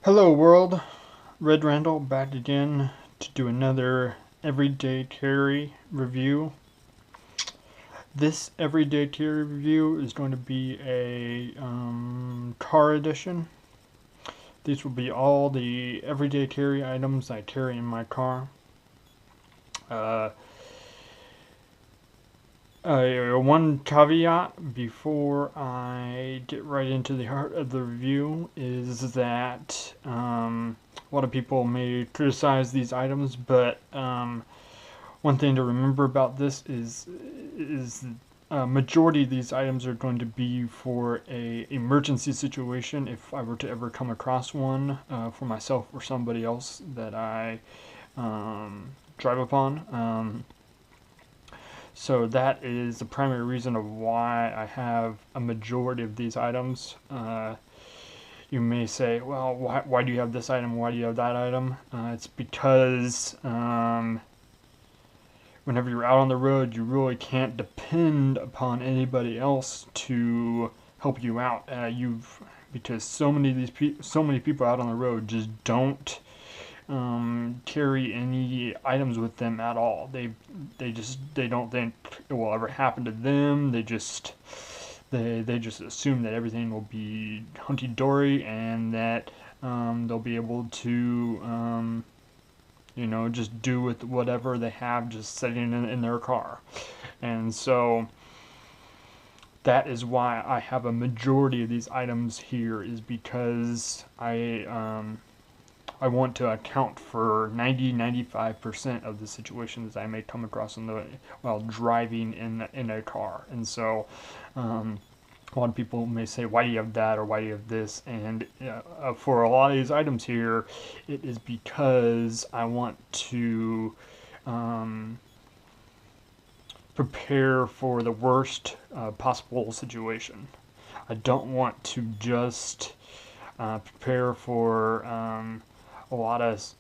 Hello world, Red Randall back again to do another Everyday Carry review. This Everyday Carry review is going to be a car edition. These will be all the everyday carry items I carry in my car. Uh, One caveat before I get right into the heart of the review is that a lot of people may criticize these items, but one thing to remember about this is majority of these items are going to be for a emergency situation if I were to ever come across one for myself or somebody else that I drive upon. So that is the primary reason of why I have a majority of these items. You may say, well, why do you have this item? Why do you have that item? It's because whenever you're out on the road, you really can't depend upon anybody else to help you out. Because so many people out on the road just don't carry any items with them at all. They don't think it will ever happen to them. They just assume that everything will be hunky dory and that they'll be able to just do with whatever they have just sitting in their car. And so that is why I have a majority of these items here, is because I want to account for 95% of the situations I may come across while driving in a car. And so a lot of people may say, why do you have that, or why do you have this? And for a lot of these items here, it is because I want to prepare for the worst possible situation. I don't want to just prepare for a lot of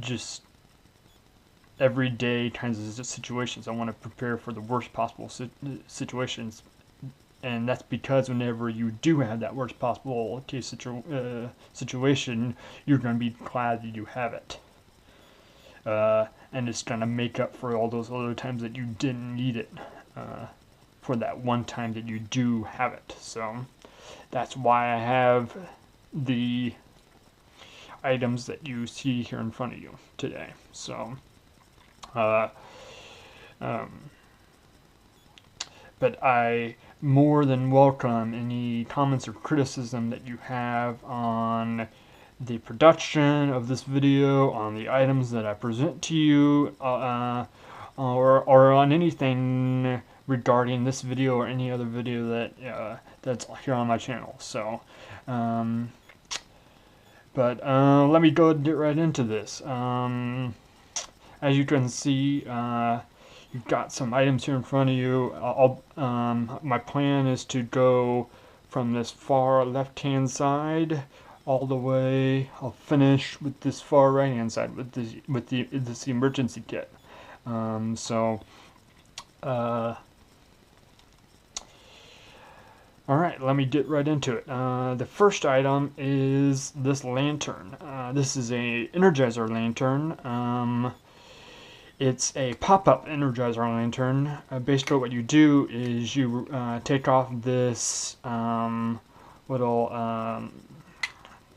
just everyday kinds of situations. I want to prepare for the worst possible situations, and that's because whenever you do have that worst possible situation, you're going to be glad that you have it. And it's going to make up for all those other times that you didn't need it for that one time that you do have it. So that's why I have the items that you see here in front of you today. So but I more than welcome any comments or criticism that you have on the production of this video, on the items that I present to you, or on anything regarding this video or any other video that that's here on my channel. So, let me go ahead and get right into this. As you can see, you've got some items here in front of you. My plan is to go from this far left-hand side all the way. I'll finish with this far right-hand side with this emergency kit. Alright, let me get right into it. The first item is this lantern. This is a Energizer lantern. It's a pop-up Energizer lantern. Basically what you do is you take off this little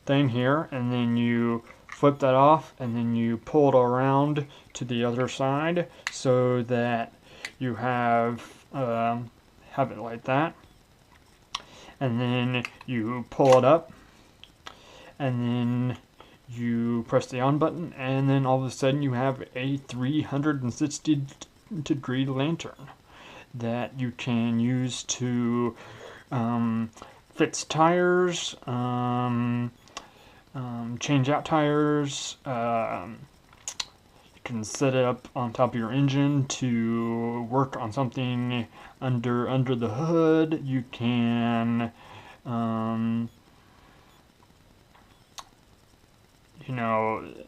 thing here, and then you flip that off, and then you pull it around to the other side so that you have it like that. And then you pull it up, and then you press the on button, and then all of a sudden you have a 360-degree lantern that you can use to fix tires, change out tires. You can set it up on top of your engine to work on something under the hood. You can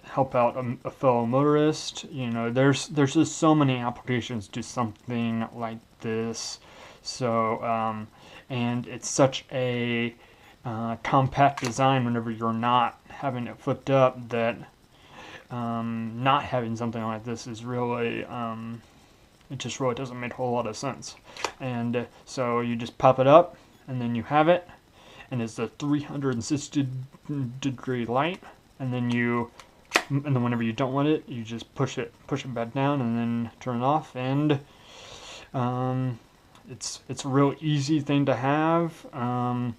help out a fellow motorist. There's just so many applications to something like this So and it's such a compact design whenever you're not having it flipped up that not having something like this is really it just really doesn't make a whole lot of sense. And so you just pop it up and then you have it, and it's a 360-degree light, and then whenever you don't want it, you just push it back down and then turn it off, and it's a real easy thing to have, and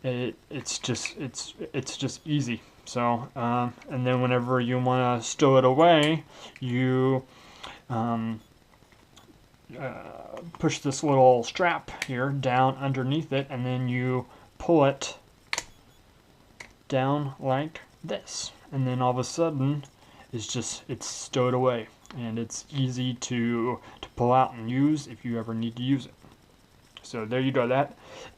it's just easy. So and then whenever you want to stow it away, you push this little strap here down underneath it, and then you pull it down like this, and then all of a sudden it's stowed away, and it's easy to pull out and use if you ever need to use it. So there you go.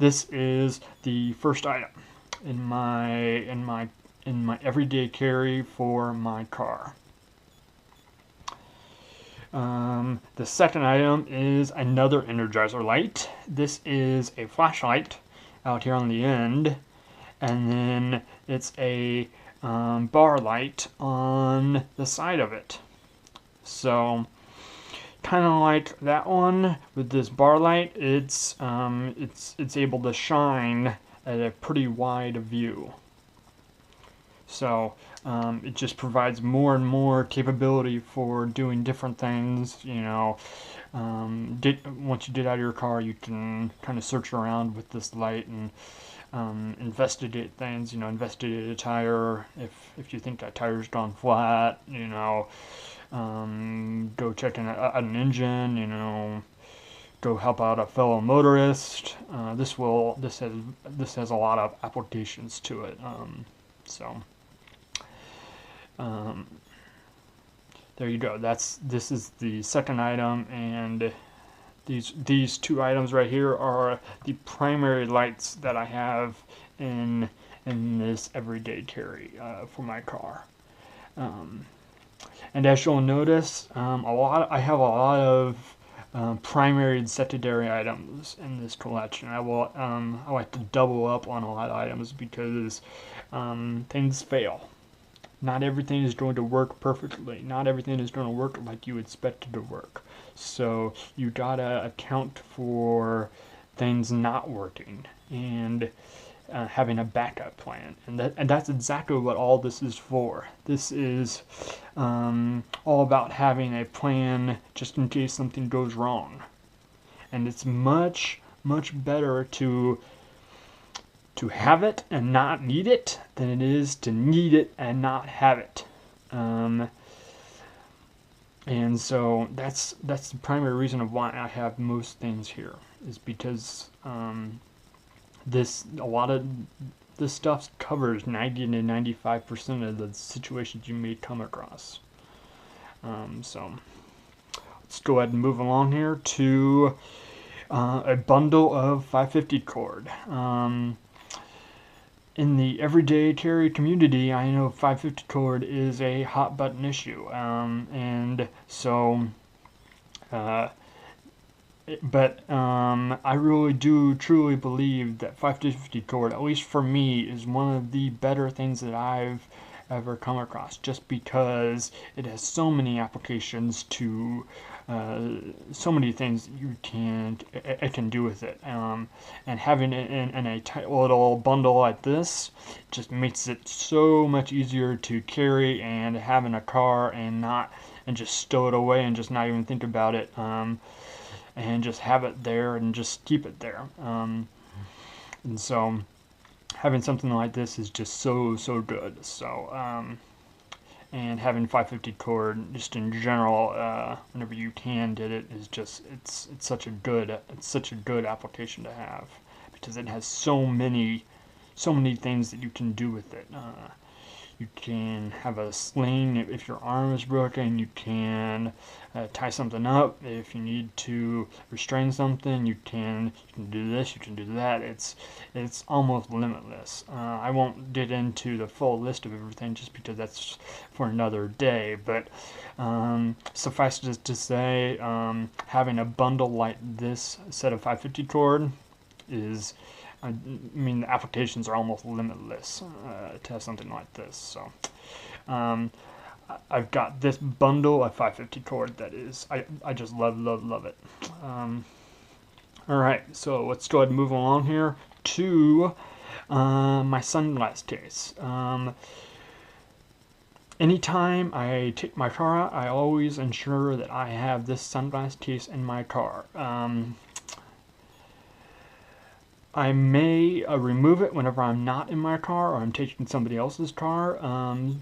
This is the first item in my everyday carry for my car. The second item is another Energizer light. This is a flashlight out here on the end, and then it's a bar light on the side of it. So kind of like that one with this bar light, it's able to shine at a pretty wide view. So it just provides more and more capability for doing different things. You know, once you get out of your car, you can kind of search around with this light and investigate things. You know, investigate a tire if you think that tire's gone flat. You know, go check in an engine. You know, go help out a fellow motorist. This has a lot of applications to it. There you go. This is the second item, and these two items right here are the primary lights that I have in this everyday carry for my car. And as you'll notice, I have a lot of primary and secondary items in this collection. I like to double up on a lot of items because things fail. Not everything is going to work perfectly. Not everything is going to work like you expect it to work. So you gotta account for things not working and having a backup plan. And that's exactly what all this is for. This is all about having a plan just in case something goes wrong. And it's much, much better to have it and not need it than it is to need it and not have it. And so that's the primary reason of why I have most things here, is because a lot of this stuff covers 90 to 95% of the situations you may come across. So let's go ahead and move along here to a bundle of 550 cord. In the everyday carry community, I know 550 cord is a hot button issue, and so I really do truly believe that 550 cord, at least for me, is one of the better things that I've ever come across, just because it has so many applications to so many things it can do with it, and having it in a tight little bundle like this just makes it so much easier to carry and have in a car and just stow it away and just not even think about it, and just have it there and just keep it there, and so having something like this is just so good. So and having 550 cord just in general, whenever you can get it, is just it's such a good application to have, because it has so many things that you can do with it. You can have a sling if your arm is broken. You can tie something up if you need to restrain something. You can do this. You can do that. It's almost limitless. I won't get into the full list of everything just because that's for another day. But suffice it to say, having a bundle like this set of 550 cord is, I mean, the applications are almost limitless to have something like this. So I've got this bundle of 550 cord that is, I just love it. Alright, so let's go ahead and move along here to my sunglass case. Anytime I take my car out, I always ensure that I have this sunglass case in my car. I may remove it whenever I'm not in my car or I'm taking somebody else's car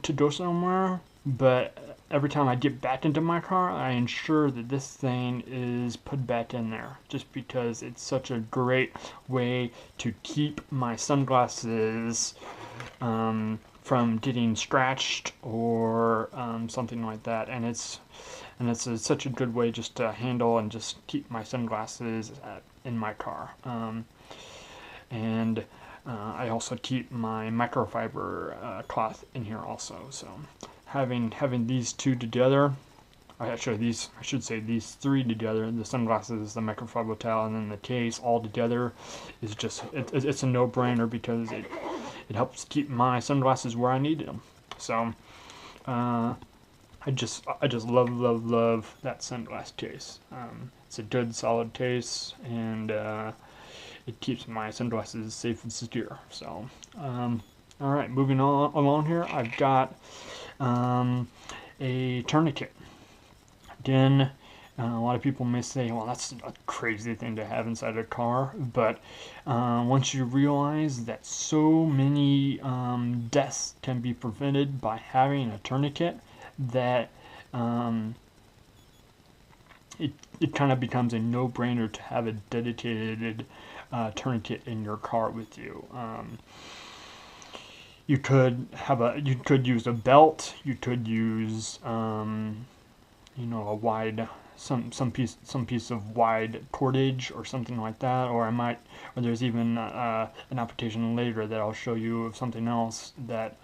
to go somewhere, but every time I get back into my car, I ensure that this thing is put back in there, just because it's such a great way to keep my sunglasses from getting scratched or something like that, and it's such a good way just to handle and just keep my sunglasses in my car. And I also keep my microfiber cloth in here also. So having these two together, I should say these three together, the sunglasses, the microfiber towel, and then the case all together, is just it's a no-brainer, because it helps keep my sunglasses where I needed them. So I just love that sunglass case. It's a good solid case, and it keeps my sunglasses safe and secure. So alright, moving on along here, I've got a tourniquet. Again, a lot of people may say, well, that's a crazy thing to have inside a car, but once you realize that so many deaths can be prevented by having a tourniquet, that it kind of becomes a no-brainer to have a dedicated tourniquet in your car with you. You could use a belt. You could use a wide some piece of wide cordage or something like that, or there's even an application later that I'll show you of something else that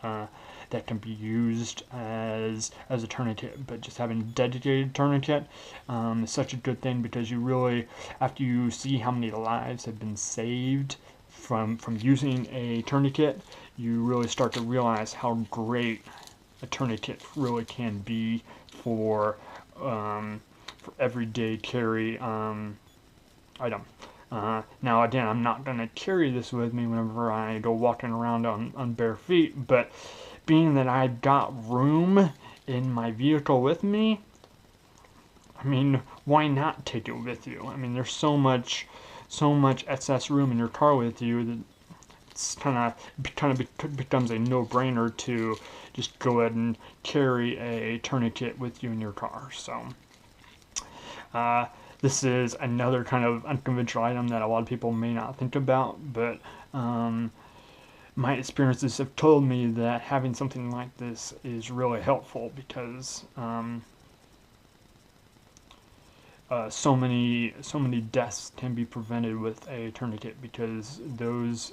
that can be used as a tourniquet. But just having a dedicated tourniquet is such a good thing, because you really, after you see how many lives have been saved from using a tourniquet, you really start to realize how great a tourniquet really can be for everyday carry item. Now again, I'm not going to carry this with me whenever I go walking around on bare feet, but being that I've got room in my vehicle with me, I mean, why not take it with you? I mean, there's so much excess room in your car with you that it's kind of becomes a no-brainer to just go ahead and carry a tourniquet with you in your car. So this is another kind of unconventional item that a lot of people may not think about, but my experiences have told me that having something like this is really helpful, because so many deaths can be prevented with a tourniquet, because those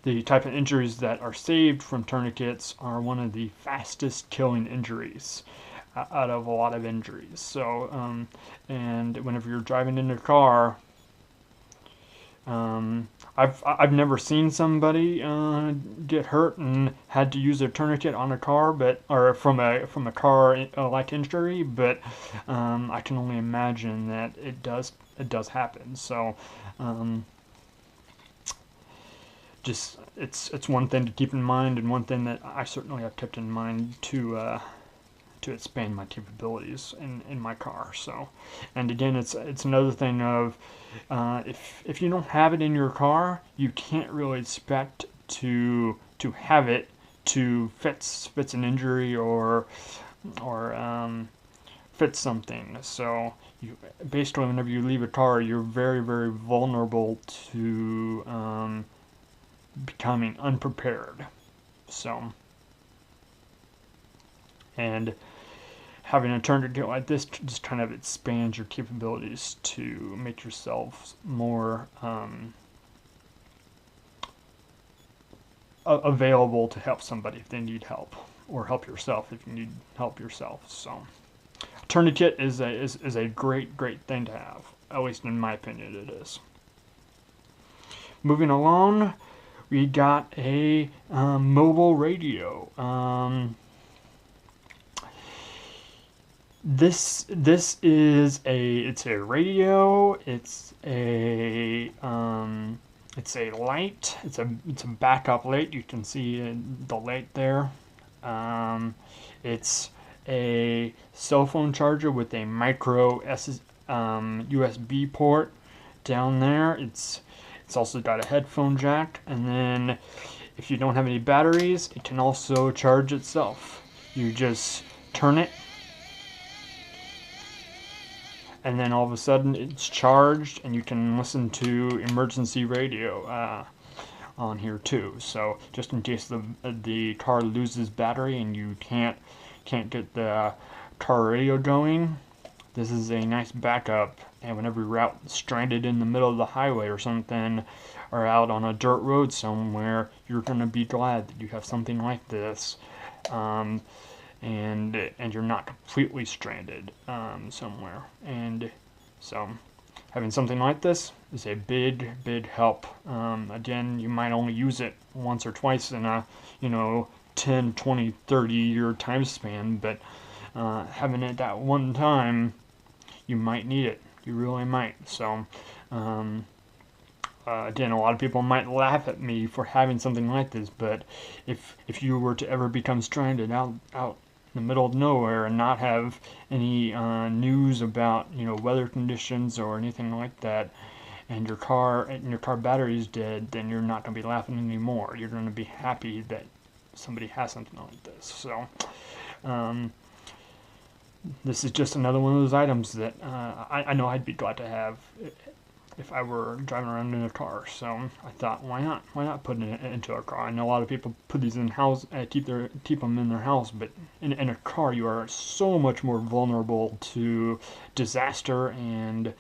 the type of injuries that are saved from tourniquets are one of the fastest killing injuries out of a lot of injuries. So and whenever you're driving in a car, I've never seen somebody get hurt and had to use a tourniquet on a car, or from a car like injury, but I can only imagine that it does happen. So just it's one thing to keep in mind, and one thing that I certainly have kept in mind to expand my capabilities in my car. So, and again, it's another thing of if you don't have it in your car, you can't really expect to have it to fix an injury or fix something. So basically, whenever you leave a car, you're very, very vulnerable to becoming unprepared. So And having a tourniquet like this just kind of expands your capabilities to make yourself more available to help somebody if they need help, or help yourself if you need help yourself. So a tourniquet is a great thing to have. At least in my opinion, it is. Moving along, we got a mobile radio. This is it's a radio. It's a light. It's a backup light. You can see the light there. It's a cell phone charger with a micro USB port down there. It's also got a headphone jack, and then if you don't have any batteries, it can also charge itself. You just turn it, and then all of a sudden it's charged, and you can listen to emergency radio on here too. So just in case the car loses battery and you can't get the car radio going, this is a nice backup. And whenever you're out stranded in the middle of the highway or something, or out on a dirt road somewhere, you're gonna be glad that you have something like this. And you're not completely stranded somewhere. And so having something like this is a big help. Again, you might only use it once or twice in a 10, 20, 30-year time span, but having it that one time, you might need it. You really might. So again, a lot of people might laugh at me for having something like this, but if you were to ever become stranded out in the middle of nowhere and not have any news about weather conditions or anything like that, and your car battery is dead, then you're not going to be laughing anymore. You're going to be happy that somebody has something like this. So this is just another one of those items that I know I'd be glad to have if I were driving around in a car. So I thought, why not put it into a car? I know a lot of people put these in house, keep them in their house, but in a car you are so much more vulnerable to disaster and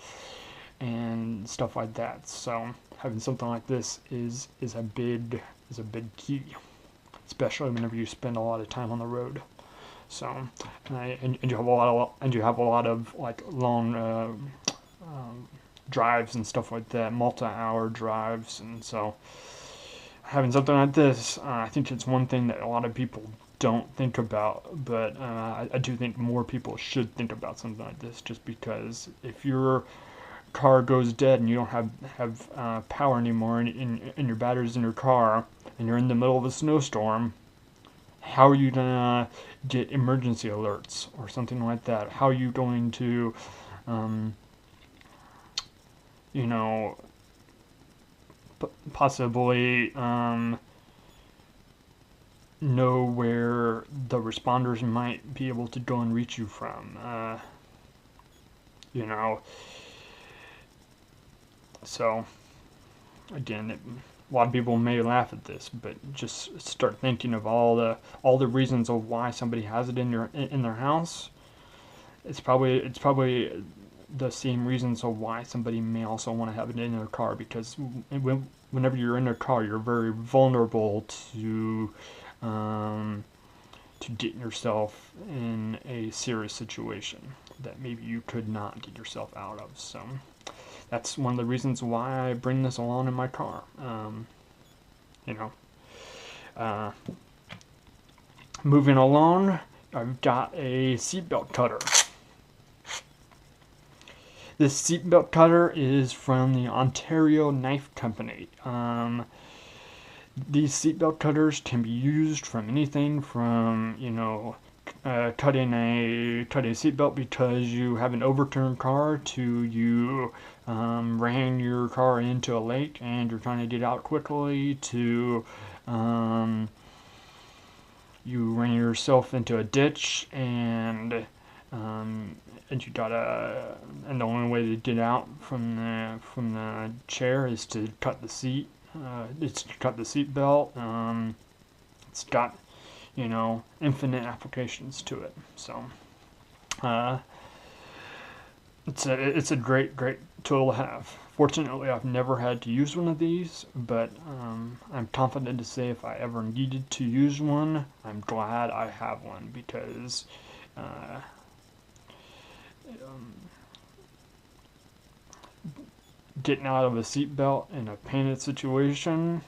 stuff like that. So having something like this is a big key, especially whenever you spend a lot of time on the road. So and you have a lot of like long drives and stuff like that, multi-hour drives, and so having something like this, I think it's one thing that a lot of people don't think about, but I do think more people should think about something like this, just because if your car goes dead and you don't have power anymore in your batteries in your car, and you're in the middle of a snowstorm, how are you gonna get emergency alerts or something like that? How are you going to possibly know where the responders might be able to go and reach you from? So again, a lot of people may laugh at this, but just start thinking of all the reasons of why somebody has it in their house. It's probably the same reasons of why somebody may also want to have it in their car, because whenever you're in a car, you're very vulnerable to getting yourself in a serious situation that maybe you could not get yourself out of. So that's one of the reasons why I bring this along in my car. Moving along, I've got a seatbelt cutter. This seatbelt cutter is from the Ontario Knife Company. These seatbelt cutters can be used from anything from, cutting a seatbelt because you have an overturned car, to you ran your car into a lake and you're trying to get out quickly, to you ran yourself into a ditch and you and the only way to get out from the chair is to cut the seat. It's to cut the seat belt. It's got you know, infinite applications to it. So uh, it's a great tool to have. Fortunately, I've never had to use one of these, but I'm confident to say if I ever needed to use one, I'm glad I have one, because uh, um, getting out of a seatbelt in a painted situation,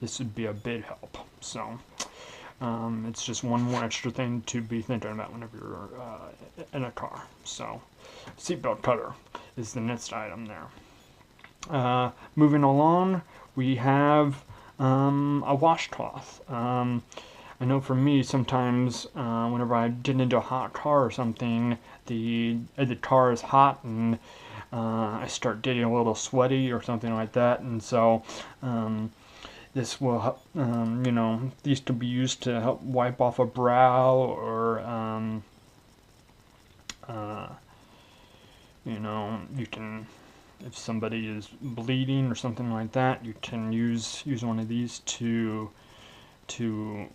this would be a big help. So it's just one more extra thing to be thinking about whenever you're in a car. So seatbelt cutter is the next item there. Moving along, we have a washcloth. I know for me, sometimes whenever I get into a hot car or something, the car is hot and I start getting a little sweaty or something like that, and so this will help, you know, these can be used to help wipe off a brow, or uh, you know, you can, if somebody is bleeding or something like that, you can use one of these to you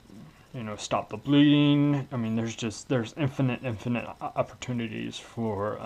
know, stop the bleeding. I mean, there's infinite opportunities for